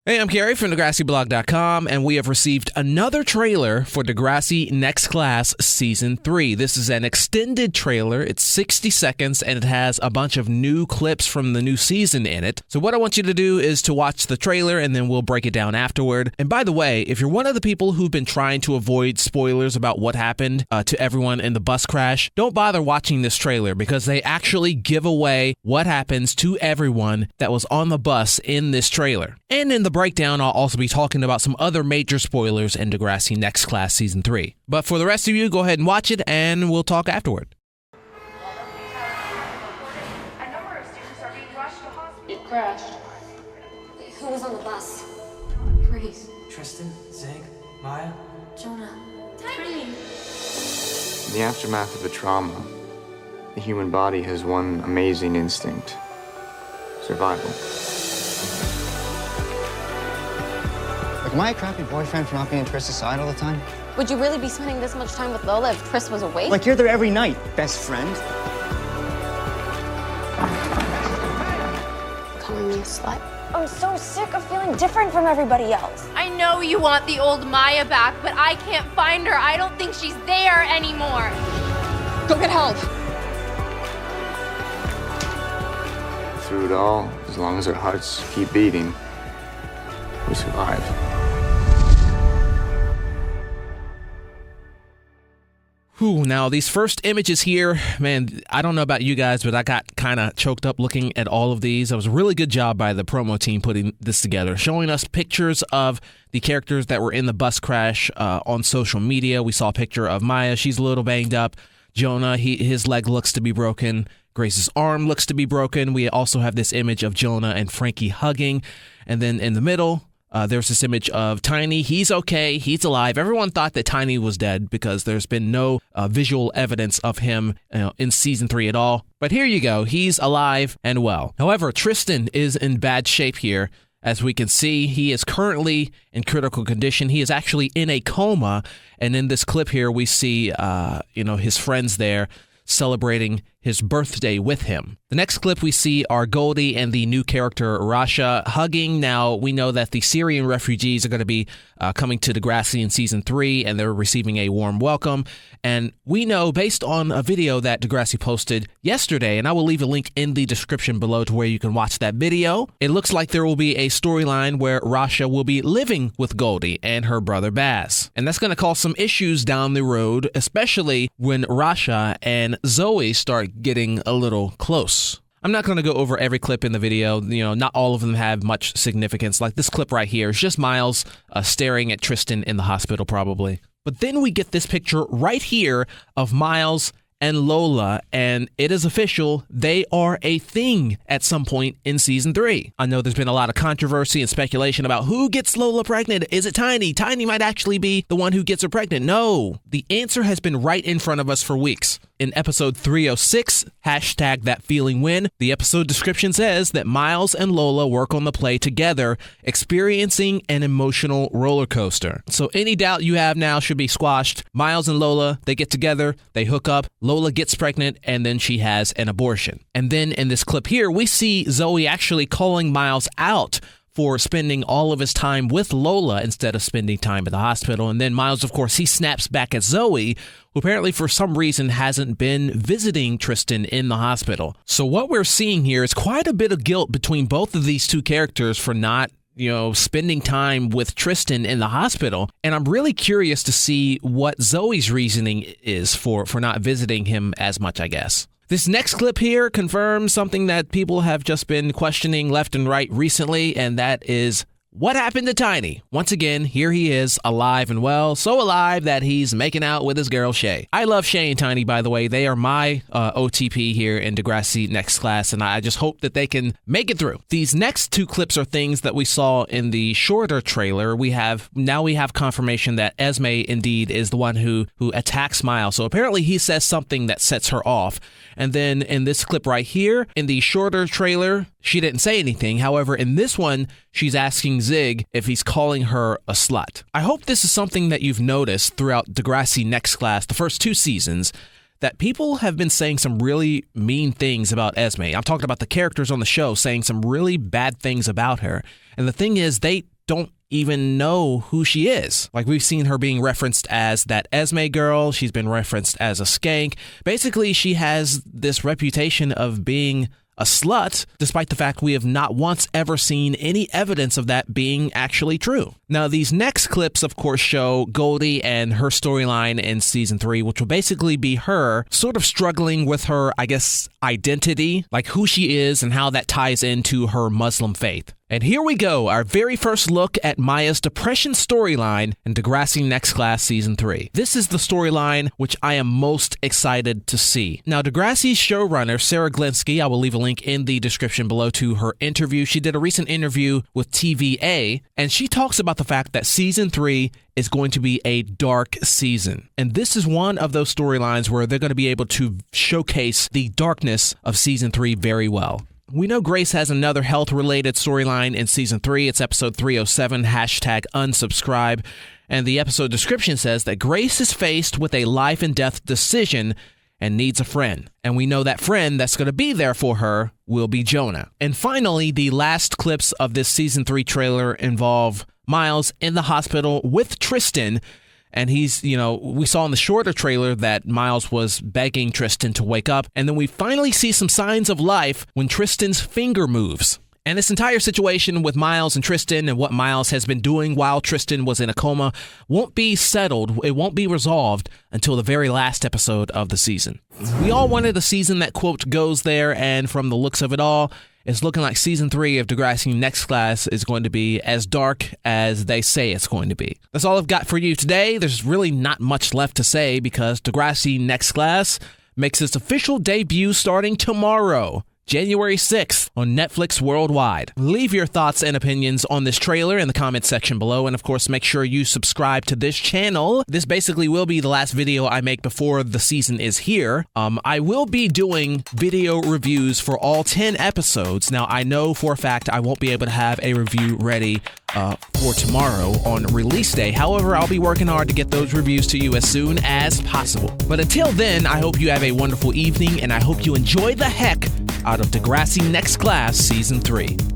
Hey, I'm Carrie from DegrassiBlog.com, and we have received another trailer for Degrassi Next Class Season 3. This is an extended trailer. It's 60 seconds, and it has a bunch of new clips from the new season in it. So what I want you to do is to watch the trailer, and then we'll break it down afterward. And by the way, if you're one of the people who've been trying to avoid spoilers about what happened to everyone in the bus crash, don't bother watching this trailer because they actually give away what happens to everyone that was on the bus in this trailer. And in the breakdown, I'll also be talking about some other major spoilers in Degrassi Next Class Season 3. But for the rest of you, go ahead and watch it, and we'll talk afterward. It crashed. Who was on the bus? Grace. Tristan, Zig, Maya. Jonah. Tiny. In the aftermath of a trauma, the human body has one amazing instinct: survival. Like, am I a crappy boyfriend for not being Trista's side all the time? Would you really be spending this much time with Lola if Tris was awake? Like, you're there every night, best friend. Calling me a slut? I'm so sick of feeling different from everybody else. I know you want the old Maya back, but I can't find her. I don't think she's there anymore. Go get help. Through it all, as long as our hearts keep beating, we survive. Whew, now, these first images here, man, I don't know about you guys, but I got kind of choked up looking at all of these. It was a really good job by the promo team putting this together, showing us pictures of the characters that were in the bus crash on social media. We saw a picture of Maya. She's a little banged up. Jonah, his leg looks to be broken. Grace's arm looks to be broken. We also have this image of Jonah and Frankie hugging. And then in the middle, there's this image of Tiny. He's okay. He's alive. Everyone thought that Tiny was dead because there's been no visual evidence of him in Season 3 at all. But here you go. He's alive and well. However, Tristan is in bad shape here. As we can see, he is currently in critical condition. He is actually in a coma. And in this clip here, we see, his friends there celebrating his birthday with him. The next clip we see are Goldie and the new character Rasha hugging. Now, we know that the Syrian refugees are going to be coming to Degrassi in Season 3, and they're receiving a warm welcome. And we know, based on a video that Degrassi posted yesterday, and I will leave a link in the description below to where you can watch that video, it looks like there will be a storyline where Rasha will be living with Goldie and her brother Baz. And that's going to cause some issues down the road, especially when Rasha and Zoe start getting a little close. I'm not going to go over every clip in the video. Not all of them have much significance. Like this clip right here is just Miles staring at Tristan in the hospital, probably. But then we get this picture right here of Miles and Lola, and it is official. They are a thing at some point in Season 3. I know there's been a lot of controversy and speculation about who gets Lola pregnant. Is it Tiny? Tiny might actually be the one who gets her pregnant. No, the answer has been right in front of us for weeks. In episode 306, #ThatFeelingWin, the episode description says that Miles and Lola work on the play together, experiencing an emotional roller coaster. So any doubt you have now should be squashed. Miles and Lola, they get together, they hook up, Lola gets pregnant, and then she has an abortion. And then in this clip here, we see Zoe actually calling Miles out for spending all of his time with Lola instead of spending time at the hospital. And then Miles, of course, he snaps back at Zoe, who apparently for some reason hasn't been visiting Tristan in the hospital. So what we're seeing here is quite a bit of guilt between both of these two characters for not spending time with Tristan in the hospital. And I'm really curious to see what Zoe's reasoning is for not visiting him as much, I guess. This next clip here confirms something that people have just been questioning left and right recently, and that is what happened to Tiny? Once again, here he is, alive and well, so alive that he's making out with his girl, Shay. I love Shay and Tiny, by the way. They are my OTP here in Degrassi Next Class, and I just hope that they can make it through. These next two clips are things that we saw in the shorter trailer. Now we have confirmation that Esme indeed is the one who attacks Miles. So apparently he says something that sets her off. And then in this clip right here, in the shorter trailer, she didn't say anything. However, in this one, she's asking Zig if he's calling her a slut. I hope this is something that you've noticed throughout Degrassi Next Class, the first two seasons, that people have been saying some really mean things about Esme. I'm talking about the characters on the show saying some really bad things about her. And the thing is, they don't even know who she is. Like, we've seen her being referenced as that Esme girl. She's been referenced as a skank. Basically, she has this reputation of being a slut, despite the fact we have not once ever seen any evidence of that being actually true. Now, these next clips, of course, show Goldie and her storyline in season 3, which will basically be her sort of struggling with her, I guess, identity, like who she is and how that ties into her Muslim faith. And here we go, our very first look at Maya's depression storyline in Degrassi Next Class Season 3. This is the storyline which I am most excited to see. Now, Degrassi's showrunner, Sarah Glinsky, I will leave a link in the description below to her interview. She did a recent interview with TVA, and she talks about the fact that Season 3 is going to be a dark season. And this is one of those storylines where they're going to be able to showcase the darkness of Season 3 very well. We know Grace has another health-related storyline in Season 3. It's episode 307, #unsubscribe. And the episode description says that Grace is faced with a life and death decision and needs a friend. And we know that friend that's going to be there for her will be Jonah. And finally, the last clips of this Season 3 trailer involve Miles in the hospital with Tristan. And he's, we saw in the shorter trailer that Miles was begging Tristan to wake up. And then we finally see some signs of life when Tristan's finger moves. And this entire situation with Miles and Tristan and what Miles has been doing while Tristan was in a coma won't be settled. It won't be resolved until the very last episode of the season. We all wanted a season that, quote, goes there. And from the looks of it all, it's looking like Season 3 of Degrassi Next Class is going to be as dark as they say it's going to be. That's all I've got for you today. There's really not much left to say because Degrassi Next Class makes its official debut starting tomorrow, January 6th, on Netflix worldwide. Leave your thoughts and opinions on this trailer in the comment section below, and of course, make sure you subscribe to this channel. This basically will be the last video I make before the season is here. I will be doing video reviews for all 10 episodes. Now, I know for a fact I won't be able to have a review ready for tomorrow on release day. However, I'll be working hard to get those reviews to you as soon as possible. But until then, I hope you have a wonderful evening, and I hope you enjoy the heck out of Degrassi Next Class Season 3.